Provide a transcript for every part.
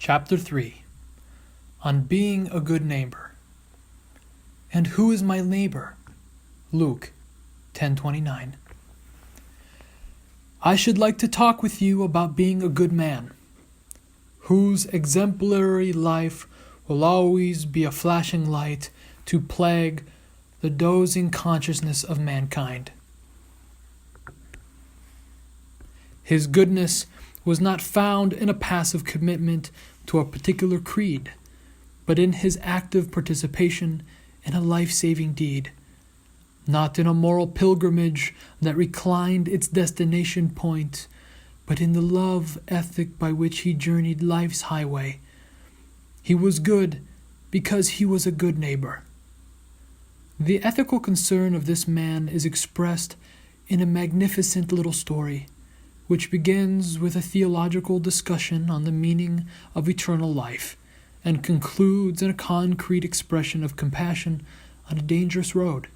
Chapter 3 On Being a Good Neighbor. And who is my neighbor? Luke 10:29. I should like to talk with you about being a good man, whose exemplary life will always be a flashing light to plague the dozing consciousness of mankind. His goodness was not found in a passive commitment to a particular creed, but in his active participation in a life-saving deed, not in a moral pilgrimage that reclined its destination point, but in the love ethic by which he journeyed life's highway. He was good because he was a good neighbor. The ethical concern of this man is expressed in a magnificent little story, which begins with a theological discussion on the meaning of eternal life and concludes in a concrete expression of compassion on a dangerous road.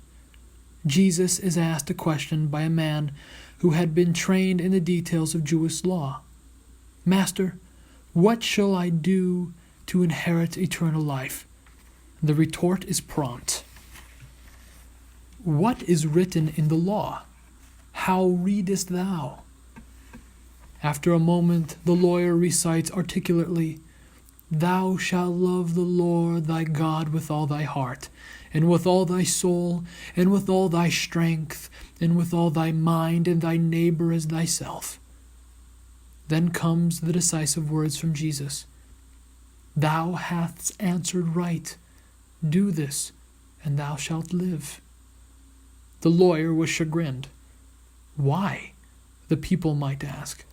Jesus is asked a question by a man who had been trained in the details of Jewish law. Master, what shall I do to inherit eternal life? The retort is prompt. What is written in the law? How readest thou? After a moment, the lawyer recites articulately, Thou shalt love the Lord thy God with all thy heart, and with all thy soul, and with all thy strength, and with all thy mind, and thy neighbor as thyself. Then comes the decisive words from Jesus. Thou hast answered right. Do this, and thou shalt live. The lawyer was chagrined. Why? The people might ask.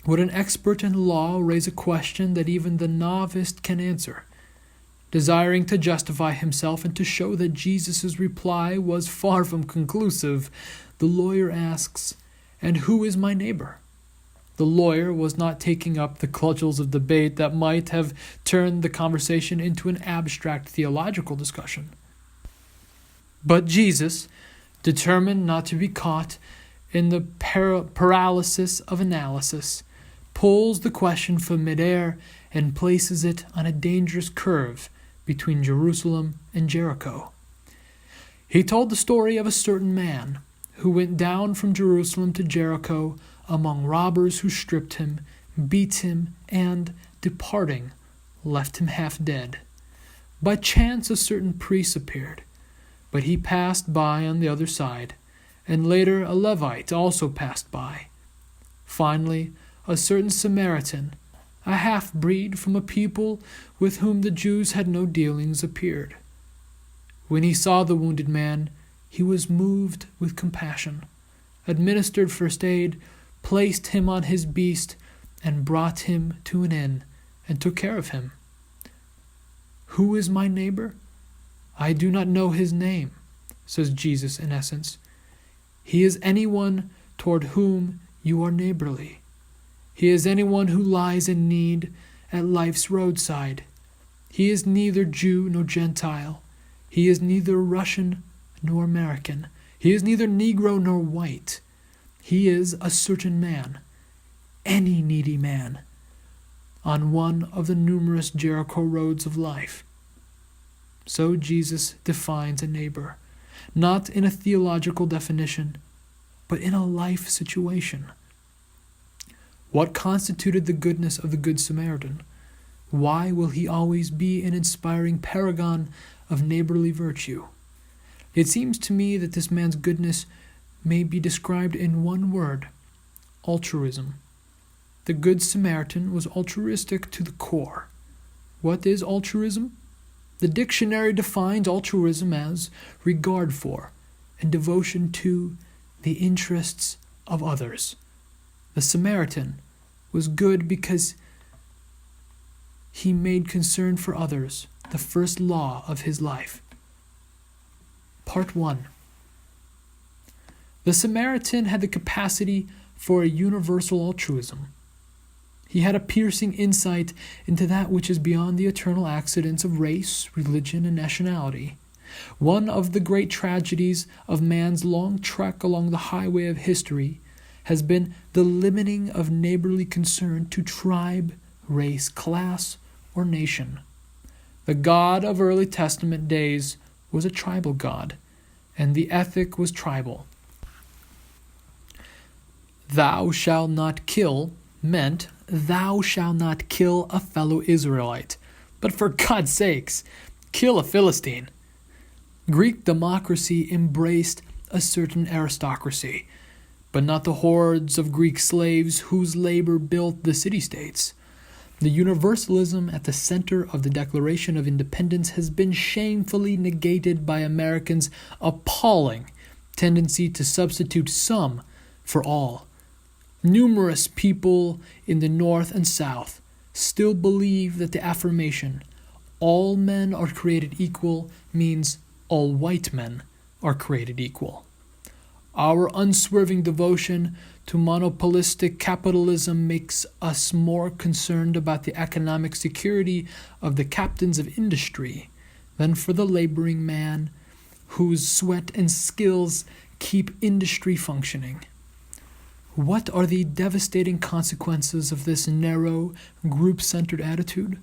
Would an expert in law raise a question that even the novice can answer? Desiring to justify himself and to show that Jesus' reply was far from conclusive, the lawyer asks, And who is my neighbor? The lawyer was not taking up the cudgels of debate that might have turned the conversation into an abstract theological discussion. But Jesus, determined not to be caught in the paralysis of analysis, pulls the question from midair and places it on a dangerous curve between Jerusalem and Jericho. He told the story of a certain man who went down from Jerusalem to Jericho among robbers who stripped him, beat him, and, departing, left him half dead. By chance a certain priest appeared, but he passed by on the other side, and later a Levite also passed by. Finally, a certain Samaritan, a half-breed from a people with whom the Jews had no dealings, appeared. When he saw the wounded man, he was moved with compassion, administered first aid, placed him on his beast, and brought him to an inn, and took care of him. Who is my neighbor? I do not know his name, says Jesus in essence. He is anyone toward whom you are neighborly. He is anyone who lies in need at life's roadside. He is neither Jew nor Gentile. He is neither Russian nor American. He is neither Negro nor white. He is a certain man, any needy man, on one of the numerous Jericho roads of life. So Jesus defines a neighbor, not in a theological definition, but in a life situation. What constituted the goodness of the Good Samaritan? Why will he always be an inspiring paragon of neighborly virtue? It seems to me that this man's goodness may be described in one word: altruism. The Good Samaritan was altruistic to the core. What is altruism? The dictionary defines altruism as regard for and devotion to the interests of others. The Samaritan was good because he made concern for others the first law of his life. Part 1. The Samaritan had the capacity for a universal altruism. He had a piercing insight into that which is beyond the eternal accidents of race, religion, and nationality. One of the great tragedies of man's long trek along the highway of history has been the limiting of neighborly concern to tribe race, class, or nation. The God of early Testament days was a tribal God, and the ethic was tribal. Thou shalt not kill meant thou shalt not kill a fellow Israelite, but for God's sakes, kill a Philistine. Greek democracy embraced a certain aristocracy, but not the hordes of Greek slaves whose labor built the city-states. The universalism at the center of the Declaration of Independence has been shamefully negated by Americans' appalling tendency to substitute some for all. Numerous people in the North and South still believe that the affirmation, all men are created equal, means all white men are created equal. Our unswerving devotion to monopolistic capitalism makes us more concerned about the economic security of the captains of industry than for the laboring man whose sweat and skills keep industry functioning. What are the devastating consequences of this narrow, group-centered attitude?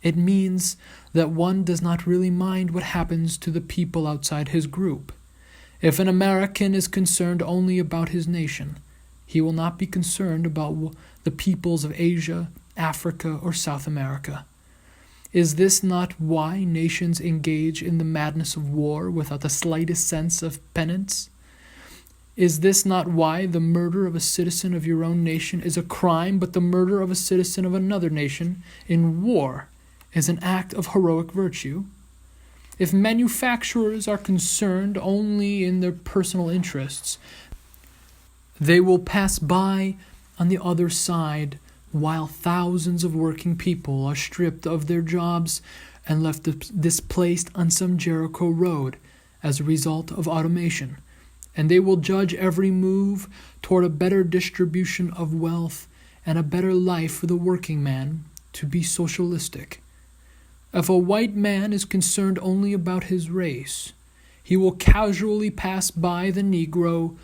It means that one does not really mind what happens to the people outside his group. If an American is concerned only about his nation, he will not be concerned about the peoples of Asia, Africa, or South America. Is this not why nations engage in the madness of war without the slightest sense of penance? Is this not why the murder of a citizen of your own nation is a crime, but the murder of a citizen of another nation in war is an act of heroic virtue? If manufacturers are concerned only in their personal interests, they will pass by on the other side while thousands of working people are stripped of their jobs and left displaced on some Jericho road as a result of automation. And they will judge every move toward a better distribution of wealth and a better life for the working man to be socialistic. If a white man is concerned only about his race, he will casually pass by the Negro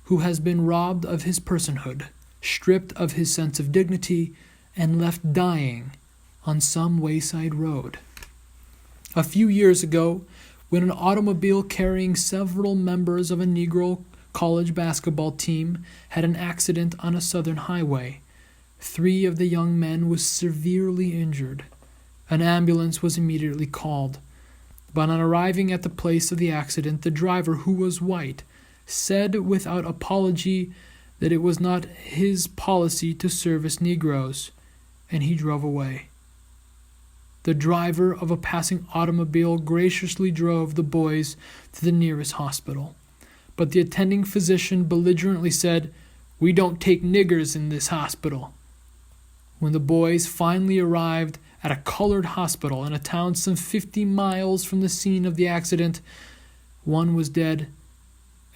who has been robbed of his personhood, stripped of his sense of dignity, and left dying on some wayside road. A few years ago, when an automobile carrying several members of a Negro college basketball team had an accident on a southern highway, 3 of the young men were severely injured. An ambulance was immediately called, but on arriving at the place of the accident, the driver, who was white, said without apology that it was not his policy to service Negroes, and he drove away. The driver of a passing automobile graciously drove the boys to the nearest hospital, but the attending physician belligerently said, "We don't take niggers in this hospital." When the boys finally arrived at a colored hospital in a town some 50 miles from the scene of the accident, one was dead,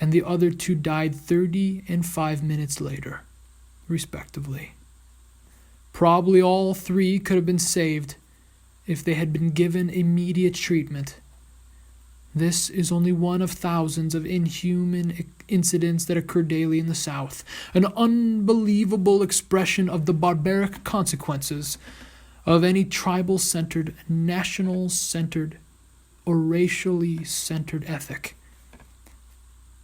and the other 2 died 30 and 5 minutes later, respectively. Probably all 3 could have been saved if they had been given immediate treatment. This is only one of thousands of inhuman incidents that occur daily in the South, an unbelievable expression of the barbaric consequences of any tribal-centered, national-centered, or racially centered ethic.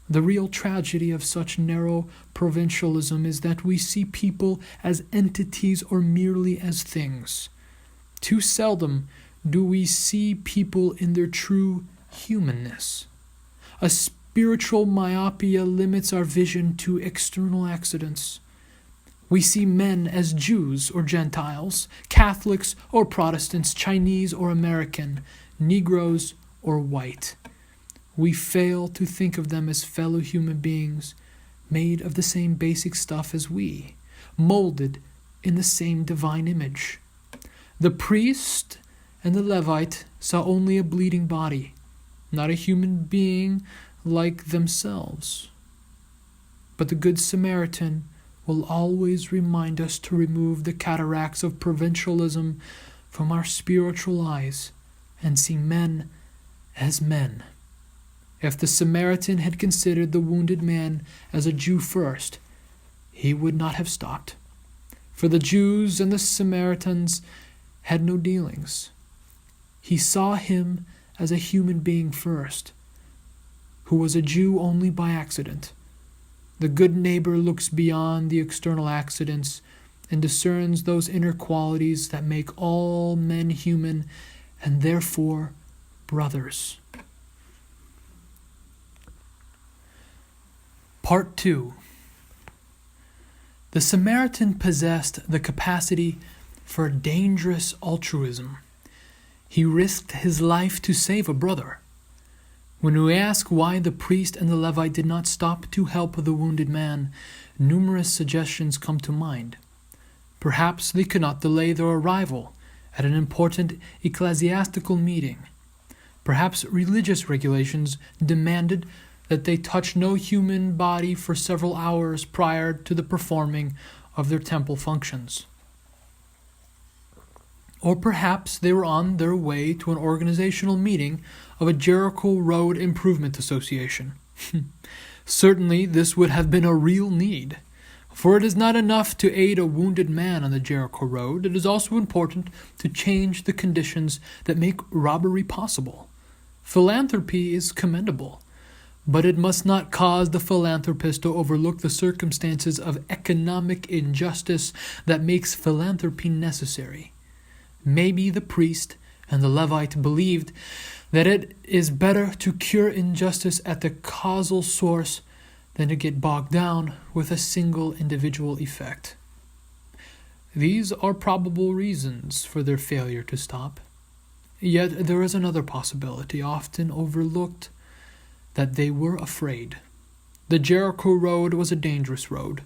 The real tragedy of such narrow provincialism is that we see people as entities or merely as things. Too seldom do we see people in their true humanness. A spiritual myopia limits our vision to external accidents. We see men as Jews or Gentiles, Catholics or Protestants, Chinese or American, Negroes or white. We fail to think of them as fellow human beings, made of the same basic stuff as we, molded in the same divine image. The priest and the Levite saw only a bleeding body, not a human being like themselves. But the Good Samaritan will always remind us to remove the cataracts of provincialism from our spiritual eyes and see men as men. If the Samaritan had considered the wounded man as a Jew first, he would not have stopped. For the Jews and the Samaritans had no dealings. He saw him as a human being first, who was a Jew only by accident. The good neighbor looks beyond the external accidents and discerns those inner qualities that make all men human and therefore brothers. Part 2. The Samaritan possessed the capacity for dangerous altruism. He risked his life to save a brother. When we ask why the priest and the Levite did not stop to help the wounded man, numerous suggestions come to mind. Perhaps they could not delay their arrival at an important ecclesiastical meeting. Perhaps religious regulations demanded that they touch no human body for several hours prior to the performing of their temple functions. Or perhaps they were on their way to an organizational meeting of a Jericho Road Improvement Association. Certainly this would have been a real need, for it is not enough to aid a wounded man on the Jericho Road. It is also important to change the conditions that make robbery possible. Philanthropy is commendable, but it must not cause the philanthropist to overlook the circumstances of economic injustice that makes philanthropy necessary. Maybe the priest and the Levite believed that it is better to cure injustice at the causal source than to get bogged down with a single individual effect. These are probable reasons for their failure to stop. Yet there is another possibility, often overlooked, that they were afraid. The Jericho Road was a dangerous road.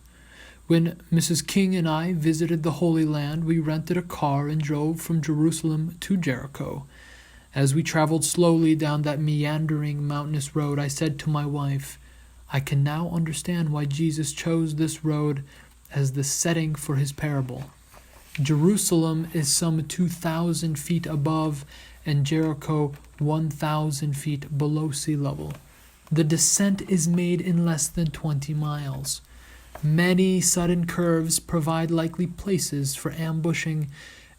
When Mrs. King and I visited the Holy Land, we rented a car and drove from Jerusalem to Jericho. As we traveled slowly down that meandering mountainous road, I said to my wife, I can now understand why Jesus chose this road as the setting for his parable. Jerusalem is some 2,000 feet above and Jericho 1,000 feet below sea level. The descent is made in less than 20 miles. Many sudden curves provide likely places for ambushing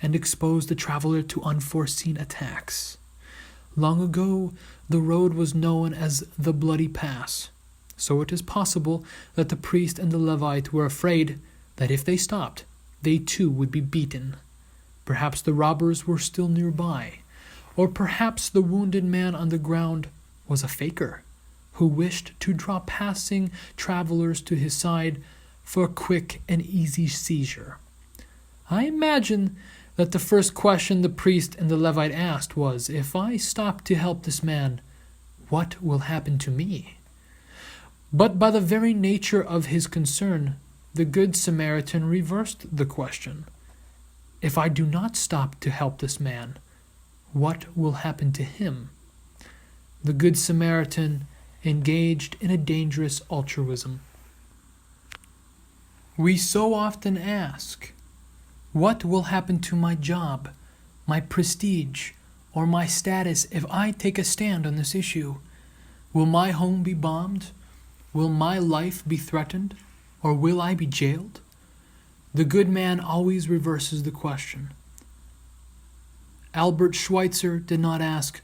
and expose the traveler to unforeseen attacks. Long ago, the road was known as the Bloody Pass, so it is possible that the priest and the Levite were afraid that if they stopped, they too would be beaten. Perhaps the robbers were still nearby, or perhaps the wounded man on the ground was a faker who wished to draw passing travelers to his side for a quick and easy seizure. I imagine that the first question the priest and the Levite asked was, if I stop to help this man, what will happen to me? But by the very nature of his concern, the Good Samaritan reversed the question. If I do not stop to help this man, what will happen to him? The Good Samaritan engaged in a dangerous altruism. We so often ask, what will happen to my job, my prestige, or my status if I take a stand on this issue? Will my home be bombed? Will my life be threatened? Or will I be jailed? The good man always reverses the question. Albert Schweitzer did not ask,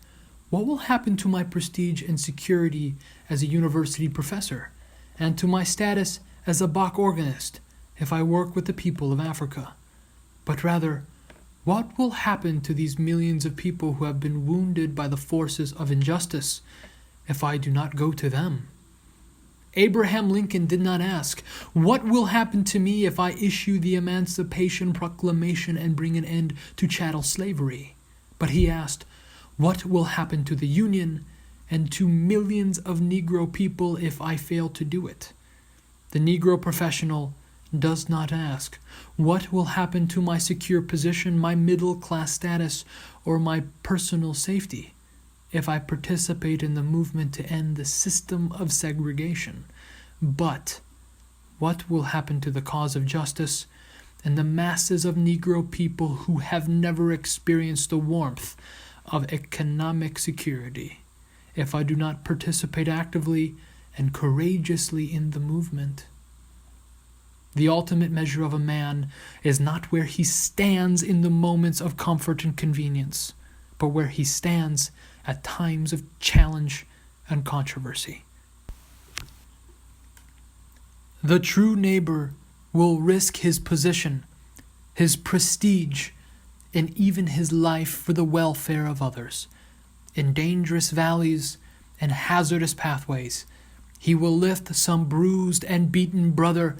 what will happen to my prestige and security as a university professor, and to my status as a Bach organist if I work with the people of Africa? But rather, what will happen to these millions of people who have been wounded by the forces of injustice if I do not go to them? Abraham Lincoln did not ask, what will happen to me if I issue the Emancipation Proclamation and bring an end to chattel slavery? But he asked, what will happen to the Union and to millions of Negro people if I fail to do it? The Negro professional does not ask, what will happen to my secure position, my middle-class status, or my personal safety if I participate in the movement to end the system of segregation? But what will happen to the cause of justice and the masses of Negro people who have never experienced the warmth of economic security if I do not participate actively and courageously in the movement? The ultimate measure of a man is not where he stands in the moments of comfort and convenience, but where he stands at times of challenge and controversy. The true neighbor will risk his position, his prestige, and even his life for the welfare of others. In dangerous valleys and hazardous pathways, he will lift some bruised and beaten brother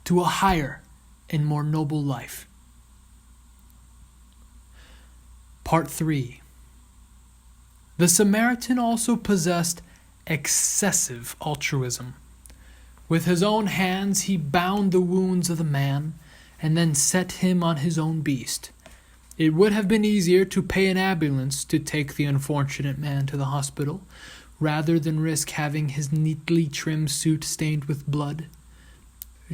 to a higher and more noble life. Part 3. The Samaritan also possessed excessive altruism. With his own hands he bound the wounds of the man and then set him on his own beast. It would have been easier to pay an ambulance to take the unfortunate man to the hospital, rather than risk having his neatly trimmed suit stained with blood.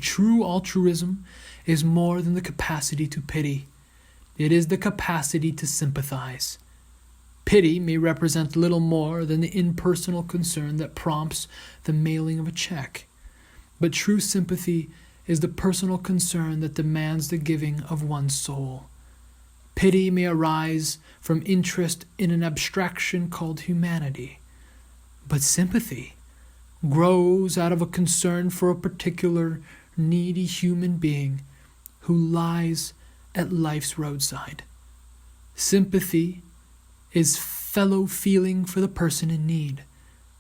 True altruism is more than the capacity to pity. It is the capacity to sympathize. Pity may represent little more than the impersonal concern that prompts the mailing of a check. But true sympathy is the personal concern that demands the giving of one's soul. Pity may arise from interest in an abstraction called humanity. But sympathy grows out of a concern for a particular needy human being who lies at life's roadside. Sympathy is fellow feeling for the person in need,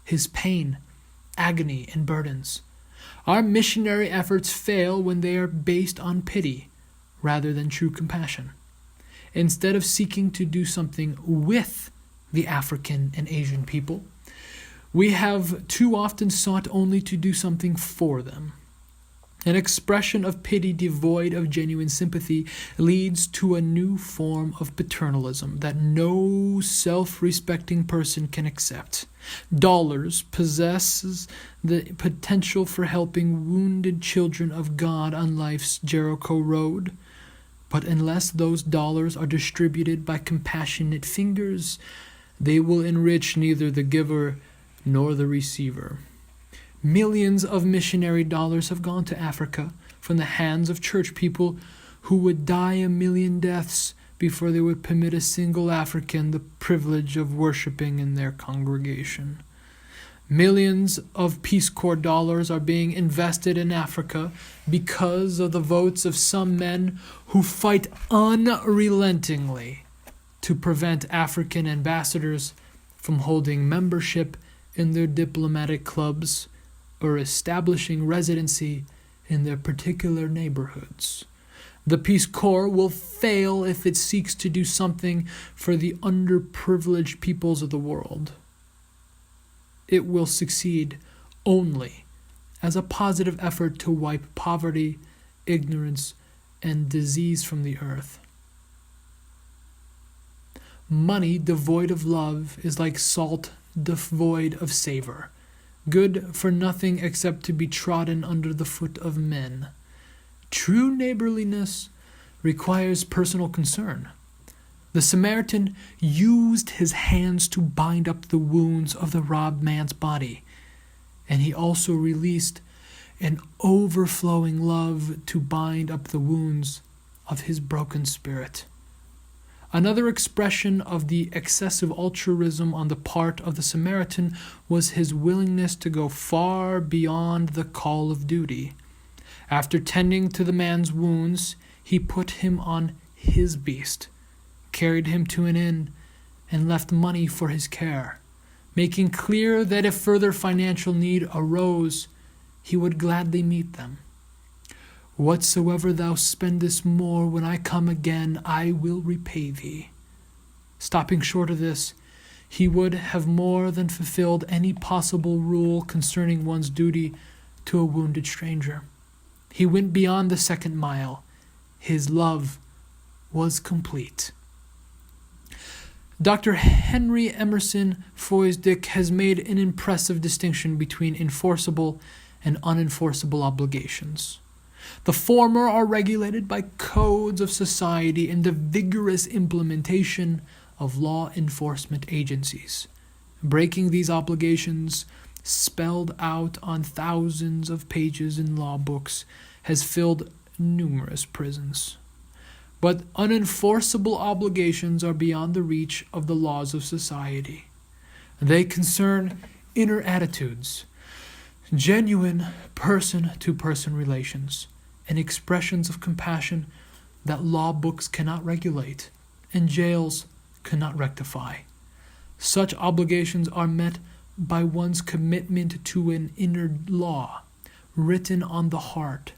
his pain, agony, and burdens. Our missionary efforts fail when they are based on pity rather than true compassion. Instead of seeking to do something with the African and Asian people, we have too often sought only to do something for them. An expression of pity devoid of genuine sympathy leads to a new form of paternalism that no self-respecting person can accept. Dollars possesses the potential for helping wounded children of God on life's Jericho road. But unless those dollars are distributed by compassionate fingers, they will enrich neither the giver nor the receiver. Millions of missionary dollars have gone to Africa from the hands of church people who would die a million deaths before they would permit a single African the privilege of worshiping in their congregation. Millions of Peace Corps dollars are being invested in Africa because of the votes of some men who fight unrelentingly to prevent African ambassadors from holding membership in their diplomatic clubs or establishing residency in their particular neighborhoods. The Peace Corps will fail if it seeks to do something for the underprivileged peoples of the world. It will succeed only as a positive effort to wipe poverty, ignorance, and disease from the earth. Money devoid of love is like salt devoid of savor, good for nothing except to be trodden under the foot of men. True neighborliness requires personal concern. The Samaritan used his hands to bind up the wounds of the robbed man's body, and he also released an overflowing love to bind up the wounds of his broken spirit. Another expression of the excessive altruism on the part of the Samaritan was his willingness to go far beyond the call of duty. After tending to the man's wounds, he put him on his beast, carried him to an inn, and left money for his care, making clear that if further financial need arose, he would gladly meet them. Whatsoever thou spendest more when I come again, I will repay thee. Stopping short of this, he would have more than fulfilled any possible rule concerning one's duty to a wounded stranger. He went beyond the second mile. His love was complete. Dr. Henry Emerson Fosdick has made an impressive distinction between enforceable and unenforceable obligations. The former are regulated by codes of society and the vigorous implementation of law enforcement agencies. Breaking these obligations, spelled out on thousands of pages in law books, has filled numerous prisons. But unenforceable obligations are beyond the reach of the laws of society. They concern inner attitudes, genuine person-to-person relations, and expressions of compassion that law books cannot regulate and jails cannot rectify. Such obligations are met by one's commitment to an inner law, written on the heart.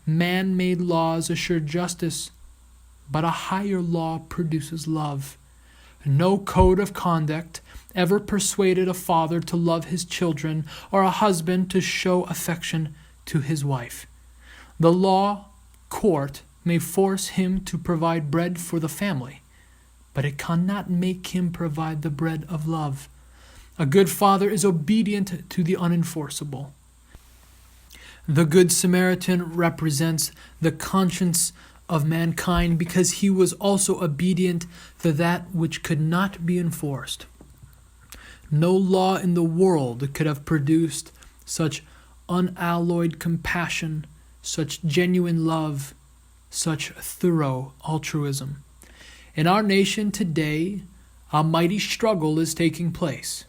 Man-made laws assure justice, but a higher law produces love. No code of conduct ever persuaded a father to love his children or a husband to show affection to his wife. The law court may force him to provide bread for the family, but it cannot make him provide the bread of love. A good father is obedient to the unenforceable. The Good Samaritan represents the conscience of mankind because he was also obedient to that which could not be enforced. No law in the world could have produced such unalloyed compassion, such genuine love, such thorough altruism. In our nation today, a mighty struggle is taking place.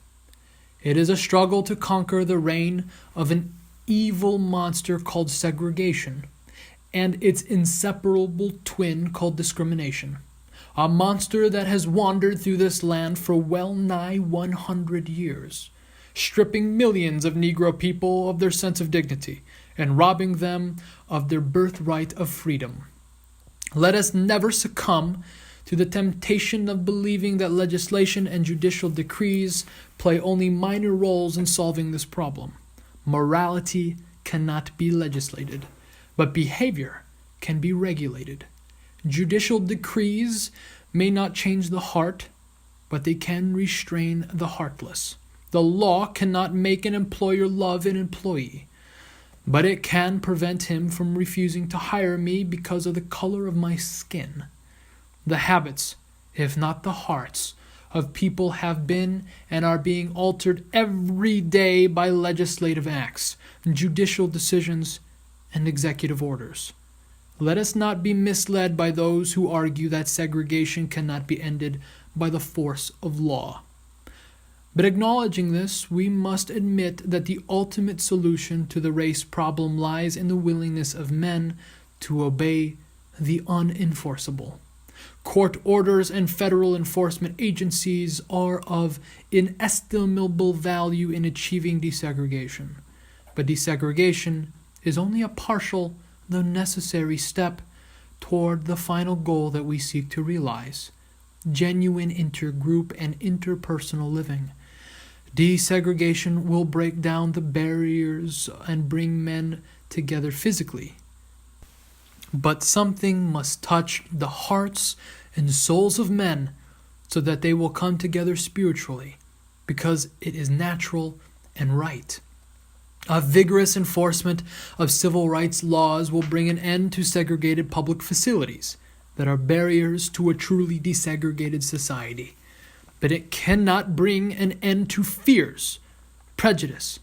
It is a struggle to conquer the reign of an evil monster called segregation and its inseparable twin called discrimination. A monster that has wandered through this land for well nigh 100 years, stripping millions of Negro people of their sense of dignity and robbing them of their birthright of freedom. Let us never succumb to the temptation of believing that legislation and judicial decrees play only minor roles in solving this problem. Morality cannot be legislated, but behavior can be regulated. Judicial decrees may not change the heart, but they can restrain the heartless. The law cannot make an employer love an employee, but it can prevent him from refusing to hire me because of the color of my skin. The habits, if not the hearts, of people have been and are being altered every day by legislative acts, judicial decisions, and executive orders. Let us not be misled by those who argue that segregation cannot be ended by the force of law. But acknowledging this, we must admit that the ultimate solution to the race problem lies in the willingness of men to obey the unenforceable. Court orders and federal enforcement agencies are of inestimable value in achieving desegregation. But desegregation is only a partial, though necessary, step toward the final goal that we seek to realize: genuine intergroup and interpersonal living. Desegregation will break down the barriers and bring men together physically. But something must touch the hearts and souls of men so that they will come together spiritually, because it is natural and right. A vigorous enforcement of civil rights laws will bring an end to segregated public facilities that are barriers to a truly desegregated society. But it cannot bring an end to fears, prejudice,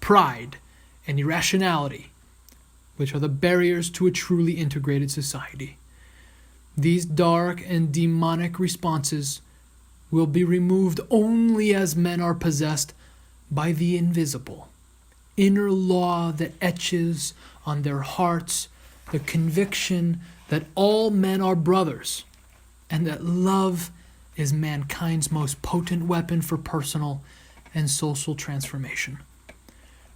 pride, and irrationality, which are the barriers to a truly integrated society. These dark and demonic responses will be removed only as men are possessed by the invisible inner law that etches on their hearts the conviction that all men are brothers and that love is mankind's most potent weapon for personal and social transformation.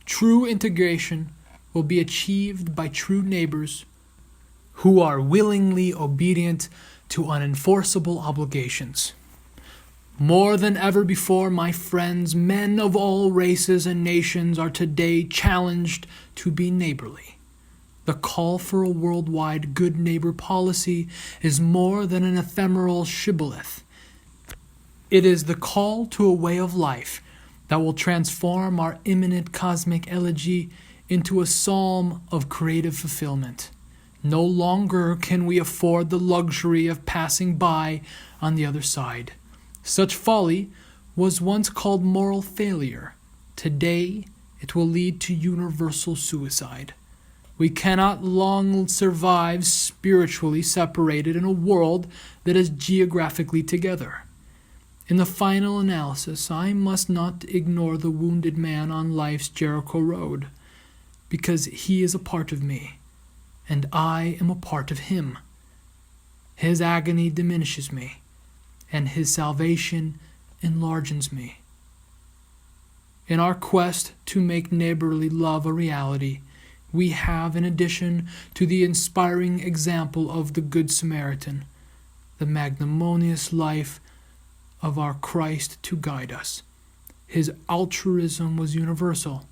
True integration will be achieved by true neighbors who are willingly obedient to unenforceable obligations. More than ever before, my friends, men of all races and nations are today challenged to be neighborly. The call for a worldwide good neighbor policy is more than an ephemeral shibboleth. It is the call to a way of life that will transform our imminent cosmic elegy into a psalm of creative fulfillment. No longer can we afford the luxury of passing by on the other side. Such folly was once called moral failure. Today, it will lead to universal suicide. We cannot long survive spiritually separated in a world that is geographically together. In the final analysis, I must not ignore the wounded man on life's Jericho road, because he is a part of me, and I am a part of him. His agony diminishes me, and his salvation enlarges me. In our quest to make neighborly love a reality, we have, in addition to the inspiring example of the Good Samaritan, the magnanimous life of our Christ to guide us. His altruism was universal,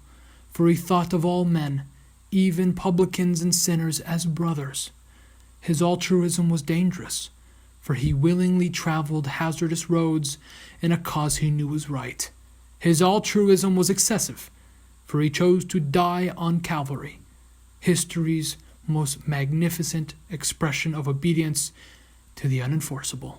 for he thought of all men, even publicans and sinners, as brothers. His altruism was dangerous, for he willingly traveled hazardous roads in a cause he knew was right. His altruism was excessive, for he chose to die on Calvary, history's most magnificent expression of obedience to the unenforceable.